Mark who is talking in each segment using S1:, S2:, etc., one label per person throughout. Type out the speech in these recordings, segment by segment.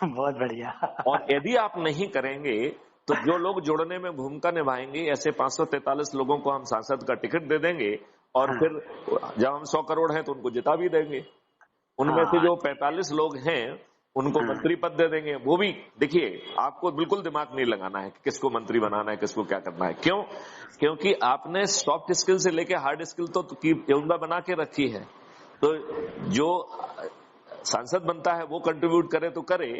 S1: बहुत बढ़िया।
S2: और यदि आप नहीं करेंगे तो जो लोग जोड़ने में भूमिका निभाएंगे, ऐसे 543 लोगों को हम सांसद का टिकट दे देंगे और
S1: हाँ,
S2: फिर जब हम 100 करोड़ हैं तो उनको जिता भी देंगे। उनमें से
S1: हाँ,
S2: जो 45 लोग हैं उनको
S1: हाँ,
S2: मंत्री पद दे देंगे। वो भी देखिए, आपको बिल्कुल दिमाग नहीं लगाना है कि किसको मंत्री बनाना है, किसको क्या करना है। क्यों? क्योंकि आपने सॉफ्ट स्किल से लेके हार्ड स्किल तो की योजना बना के रखी है। तो जो सांसद बनता है वो कंट्रीब्यूट करे तो करे,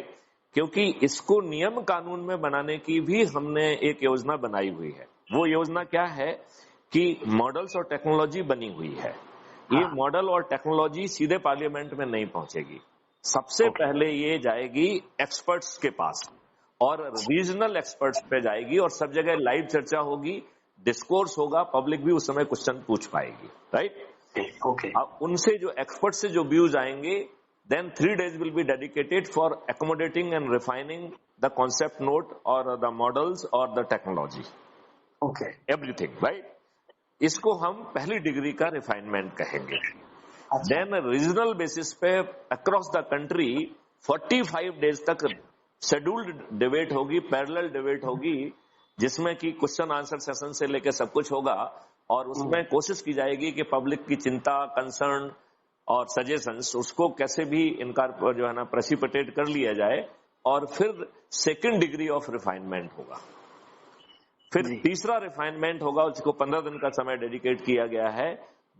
S2: क्योंकि इसको नियम कानून में बनाने की भी हमने एक योजना बनाई हुई है। वो योजना क्या है कि मॉडल्स और टेक्नोलॉजी बनी हुई है। ये
S1: हाँ,
S2: मॉडल और टेक्नोलॉजी सीधे पार्लियामेंट में नहीं पहुंचेगी। सबसे
S1: ओके,
S2: पहले ये जाएगी एक्सपर्ट्स के पास और रीजनल एक्सपर्ट्स पे जाएगी और सब जगह लाइव चर्चा होगी, डिस्कोर्स होगा, पब्लिक भी उस समय क्वेश्चन पूछ पाएगी, राइट।
S1: ओके,
S2: अब उनसे जो एक्सपर्ट से जो व्यूज आएंगे, then 3 days will be dedicated for accommodating and refining the concept note or the models or the technology,
S1: okay,
S2: everything, right? इसको हम पहली डिग्री का रिफाइनमेंट कहेंगे।
S1: अच्छा,
S2: देन रीजनल बेसिस पे अक्रॉस द कंट्री 45 डेज तक scheduled debate होगी, parallel debate होगी, जिसमें कि क्वेश्चन आंसर सेशन से लेकर सब कुछ होगा और उसमें कोशिश की जाएगी कि पब्लिक की चिंता, कंसर्न और सजेशंस उसको कैसे भी इनका जो है ना प्रेसिपिटेट कर लिया जाए और फिर सेकंड डिग्री ऑफ रिफाइनमेंट होगा। फिर
S1: जी,
S2: तीसरा रिफाइनमेंट होगा, उसको 15 दिन का समय डेडिकेट किया गया है।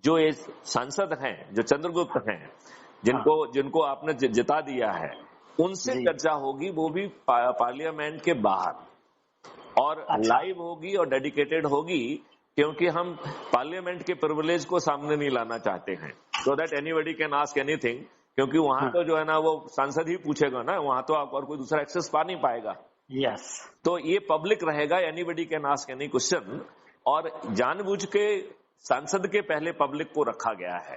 S2: जो ये सांसद हैं, जो चंद्रगुप्त हैं, जिनको आपने जिता दिया है, उनसे
S1: जी,
S2: चर्चा होगी, वो भी पार्लियामेंट के बाहर, और
S1: अच्छा,
S2: लाइव होगी और डेडिकेटेड होगी, क्योंकि हम पार्लियामेंट के प्रिविलेज को सामने नहीं लाना चाहते हैं, so that anybody can ask anything. क्योंकि वहां
S1: हाँ,
S2: तो जो है ना वो सांसद ही पूछेगा ना, वहां तो आप और कोई दूसरा एक्सेस पा नहीं पाएगा।
S1: यस,
S2: तो ये पब्लिक रहेगा, anybody can ask any question, और जानबूझ के सांसद के पहले पब्लिक को रखा गया है।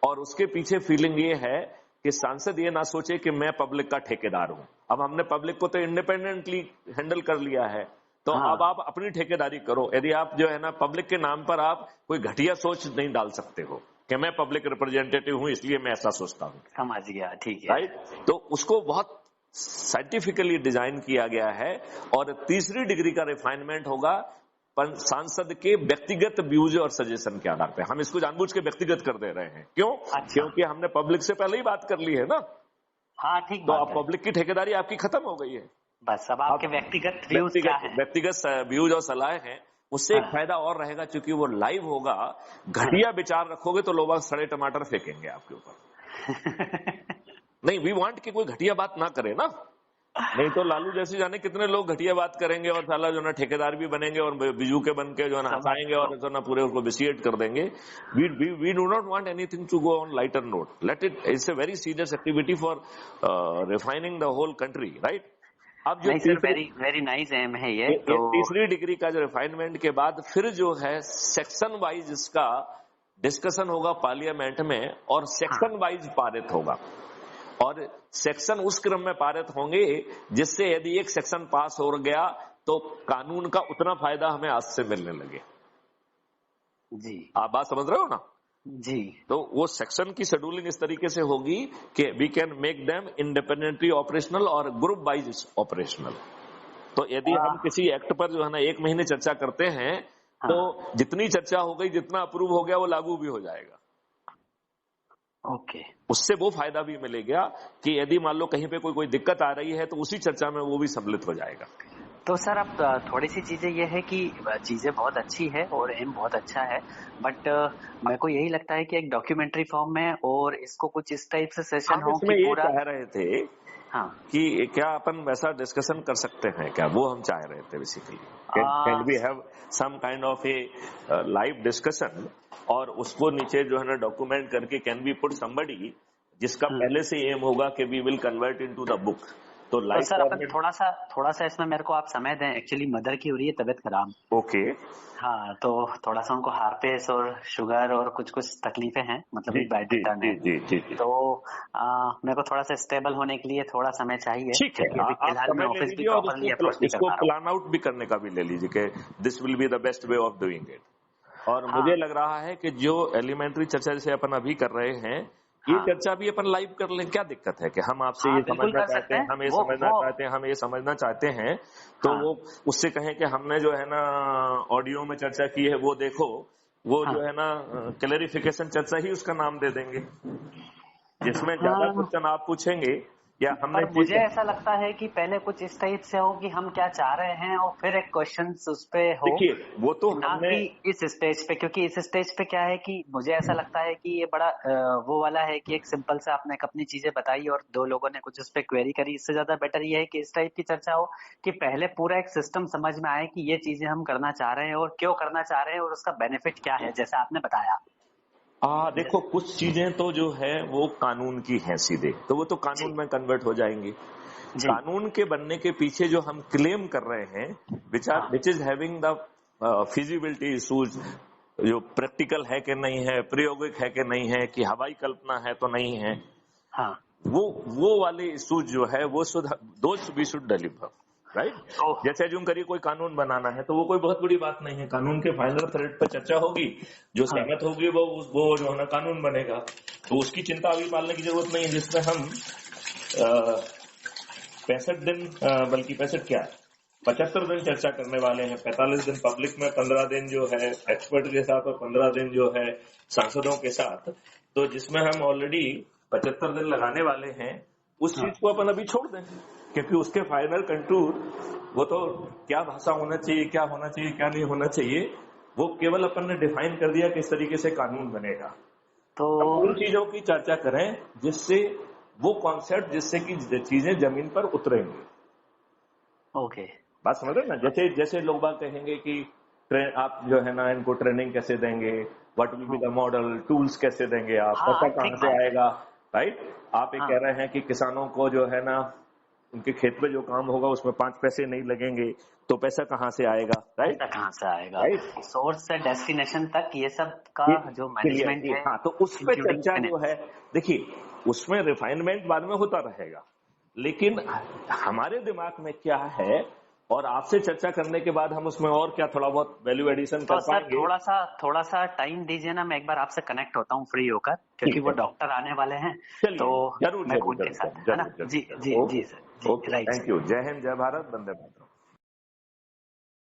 S2: और उसके पीछे फीलिंग ये है कि सांसद ये ना सोचे कि मैं पब्लिक का ठेकेदार हूं। अब हमने पब्लिक को तो इंडिपेंडेंटली हैंडल कर लिया है, तो अब
S1: हाँ,
S2: आप अपनी ठेकेदारी करो। यदि आप जो है ना पब्लिक के नाम पर आप कोई घटिया सोच नहीं डाल सकते हो कि मैं पब्लिक रिप्रेजेंटेटिव हूं इसलिए मैं ऐसा सोचता हूं,
S1: समझ गया, ठीक है,
S2: राइट। तो उसको बहुत साइंटिफिकली डिजाइन किया गया है। और तीसरी डिग्री का रिफाइनमेंट होगा सांसद के व्यक्तिगत व्यूज और सजेशन के आधार पे। हम इसको जानबूझ के व्यक्तिगत कर दे रहे हैं, क्यों?
S1: अच्छा,
S2: क्योंकि हमने पब्लिक से पहले ही बात कर ली है ना,
S1: हाँ, ठीक
S2: तो
S1: बात
S2: अब
S1: है,
S2: पब्लिक की ठेकेदारी आपकी खत्म हो गई है।
S1: बस अब आपके
S2: अब
S1: व्यक्तिगत व्यूज क्या है?
S2: व्यक्तिगत व्यूज और सलाह हैं, उससे एक
S1: हाँ,
S2: फायदा और रहेगा, क्योंकि वो लाइव होगा। घटिया विचार रखोगे तो लोग सड़े टमाटर फेंकेंगे आपके ऊपर। नहीं, वी वांट कि कोई घटिया बात ना करे ना, नहीं तो लालू जैसे जाने कितने लोग घटिया बात करेंगे और साला जो ना ठेकेदार भी बनेंगे और बिजू के बन के जो ना हंसाएंगे और जो ना पूरे उसको विसिएट कर देंगे। We do not want anything to go on lighter note. Let it, it's a very serious activity for refining the whole country, right. अब जो
S1: नहीं sir, very very nice aim है ये तो।
S2: तीसरी डिग्री का जो रिफाइनमेंट के बाद फिर जो है सेक्शन वाइज इसका डिस्कशन होगा पार्लियामेंट में, और
S1: हाँ,
S2: सेक्शन वाइज पारित होगा। और सेक्शन उस क्रम में पारित होंगे जिससे यदि एक सेक्शन पास हो गया तो कानून का उतना फायदा हमें आज से मिलने लगे।
S1: जी,
S2: आप बात समझ रहे हो ना?
S1: जी,
S2: तो वो सेक्शन की शेड्यूलिंग इस तरीके से होगी कि we can make them independently operational और ग्रुप वाइज ऑपरेशनल। तो यदि
S1: आ,
S2: हम किसी एक्ट पर जो है ना 1 महीने चर्चा करते हैं, तो
S1: हाँ,
S2: जितनी चर्चा हो गई, जितना अप्रूव हो गया, वो लागू भी हो जाएगा।
S1: ओके,
S2: उससे वो फायदा भी मिलेगा कि यदि मान लो कहीं पे कोई दिक्कत आ रही है तो उसी चर्चा में वो भी सम्मिलित हो जाएगा।
S1: तो सर अब थोड़ी सी चीजें ये है कि चीजें बहुत अच्छी है और एम बहुत अच्छा है, बट मेरे को यही लगता है कि एक डॉक्यूमेंट्री फॉर्म में और इसको कुछ इस टाइप से सेशन
S2: हम
S1: हो
S2: इसमें
S1: कि
S2: ये
S1: पूरा।
S2: चाह रहे थे
S1: हाँ,
S2: कि क्या अपन वैसा डिस्कशन कर सकते हैं क्या, वो हम चाह रहे थे basically. Can we have some kind of a live discussion, और उसको नीचे जो है ना डॉक्यूमेंट करके कैन वी पुट समबडी जिसका पहले से एम होगा कि we will convert into the book. तो
S1: तो
S2: लाइव
S1: सर अपन
S2: फॉर्मेट।
S1: थोड़ा सा इसमें मेरे को आप समय दें, एक्चुअली मदर की हो रही है तबीयत खराब।
S2: ओके।
S1: हाँ, तो थोड़ा सा उनको हार्पेस और शुगर और कुछ कुछ तकलीफें हैं, मतलब
S2: जी
S1: एक बैड
S2: जी
S1: रिटर्न
S2: जी
S1: है।
S2: जी जी जी।
S1: तो मेरे को थोड़ा सा स्टेबल होने के लिए थोड़ा समय चाहिए,
S2: ठीक है,
S1: क्योंकि अभी
S2: आप
S1: फिलहाल मैं
S2: समय ले
S1: ऑफिस भी
S2: लीजिए और
S1: प्रॉपरली अप्रोच नहीं कर
S2: इसको
S1: पा रहा हूँ।
S2: प्लान आउट भी करने का भी ले लीजिए कि this will be the best way of doing it. और
S1: हाँ,
S2: मुझे लग रहा है कि जो एलिमेंट्री चर्चा जैसे अपन अभी कर रहे हैं, ये
S1: हाँ,
S2: चर्चा भी अपन लाइव कर लें, क्या दिक्कत है कि हम आपसे
S1: हाँ
S2: ये
S1: बिल्कुल
S2: समझना
S1: कर
S2: चाहते
S1: सकते
S2: हैं,
S1: हैं।
S2: हम ये
S1: वो
S2: समझना
S1: वो
S2: चाहते हैं, हम ये समझना चाहते हैं, तो
S1: हाँ,
S2: वो उससे कहें कि हमने जो है ना ऑडियो में चर्चा की है, वो देखो, वो
S1: हाँ,
S2: जो है ना क्लेरिफिकेशन चर्चा ही उसका नाम दे देंगे, जिसमें ज्यादा
S1: हाँ।
S2: क्वेश्चन आप पूछेंगे या हमने
S1: पर मुझे
S2: चीज।
S1: ऐसा लगता है कि पहले कुछ इस टाइप से हो कि हम क्या चाह रहे हैं और फिर एक क्वेश्चन उस पे हो,
S2: देखिए वो तो
S1: ना
S2: हमने,
S1: कि इस स्टेज पे। क्योंकि इस स्टेज पे क्या है कि मुझे ऐसा लगता है कि ये बड़ा वो वाला है कि एक सिंपल से आपने अपनी चीजें बताई और दो लोगों ने कुछ उस पे क्वेरी करी। इससे ज्यादा बेटर ये है कि इस टाइप की चर्चा हो कि पहले पूरा एक सिस्टम समझ में आए कि ये चीजें हम करना चाह रहे हैं और क्यों करना चाह रहे हैं और उसका बेनिफिट क्या है, जैसा आपने बताया।
S2: देखो कुछ चीजें तो जो है वो कानून की हैं सीधे, तो वो तो
S1: जी,
S2: कानून में कन्वर्ट हो जाएंगी।
S1: जी,
S2: कानून के बनने के पीछे जो हम क्लेम कर रहे हैं,
S1: हाँ,
S2: which is having the feasibility issues, जो प्रैक्टिकल है कि नहीं है, प्रायोगिक है कि नहीं है, कि हवाई कल्पना है तो नहीं है,
S1: हाँ।
S2: वो वाले इशूज जो है वो those we should deliver, right.
S1: तो
S2: जैसे अज्यूम करिए कोई कानून बनाना है, तो वो कोई बहुत बड़ी बात नहीं है, कानून के फाइनल थ्रेड पर चर्चा होगी, जो
S1: हाँ,
S2: सहमत होगी वो जो है ना कानून बनेगा। तो उसकी चिंता अभी पालने की जरूरत नहीं है, जिसमें हम 65 दिन, बल्कि 65 क्या, 75 दिन चर्चा करने वाले हैं। 45 दिन पब्लिक में, 15 दिन जो है एक्सपर्ट के साथ और 15 दिन जो है सांसदों के साथ, तो जिसमें हम ऑलरेडी 75 दिन लगाने वाले हैं, उस
S1: हाँ।
S2: चीज को अपन अभी छोड़ दें, क्योंकि उसके फाइनल कंटूर, वो तो क्या भाषा होना चाहिए, क्या होना चाहिए, क्या नहीं होना चाहिए, वो केवल अपन ने डिफाइन कर दिया किस तरीके से कानून बनेगा।
S1: तो
S2: अब उन चीजों की चर्चा करें जिससे वो कॉन्सेप्ट, जिससे कि चीजें जमीन पर उतरेंगी।
S1: ओके।
S2: बात समझ रहे हैं ना, जैसे जैसे लोग बात कहेंगे कि आप जो है ना इनको ट्रेनिंग कैसे देंगे, what will be the model, tools कैसे देंगे, आप
S1: हाँ
S2: पैसा कहाँ
S1: ठीक
S2: से
S1: बात है।
S2: आएगा, राइट। आप ये कह
S1: हाँ,
S2: रहे हैं कि किसानों को जो है ना उनके खेत में जो काम होगा उसमें 5 पैसे नहीं लगेंगे, तो पैसा कहाँ से आएगा, राइट।
S1: पैसा कहाँ से आएगा?
S2: राइट,
S1: सोर्स से डेस्टिनेशन तक ये सब का
S2: ये
S1: जो
S2: क्लियर
S1: मैनेजमेंट
S2: जी,
S1: है,
S2: हाँ, तो उस पर
S1: इंक्लूडिंग
S2: चर्चा जो है,
S1: फाइनेंस।
S2: देखिए उसमें रिफाइनमेंट बाद में होता रहेगा, लेकिन हमारे दिमाग में क्या है, और आपसे चर्चा करने के बाद हम उसमें और क्या थोड़ा बहुत वैल्यू एडिशन
S1: तो
S2: कर
S1: सर
S2: पाएंगे।
S1: थोड़ा सा टाइम दीजिए ना, मैं एक बार आपसे कनेक्ट होता हूँ फ्री होकर, क्योंकि
S2: ठीक
S1: वो
S2: है,
S1: डॉक्टर आने वाले हैं।
S2: चलिए,
S1: तो
S2: जरूर
S1: मैं
S2: जरूर
S1: उनके
S2: जरूर
S1: साथ,
S2: जरूर
S1: है ना?
S2: जरूर
S1: जी
S2: जरूर
S1: जी
S2: जरूर,
S1: जी
S2: ओके
S1: सर, जी
S2: okay,
S1: right
S2: thank
S1: sir.
S2: You, Jai Hind, जय भारत, वंदे मातरम।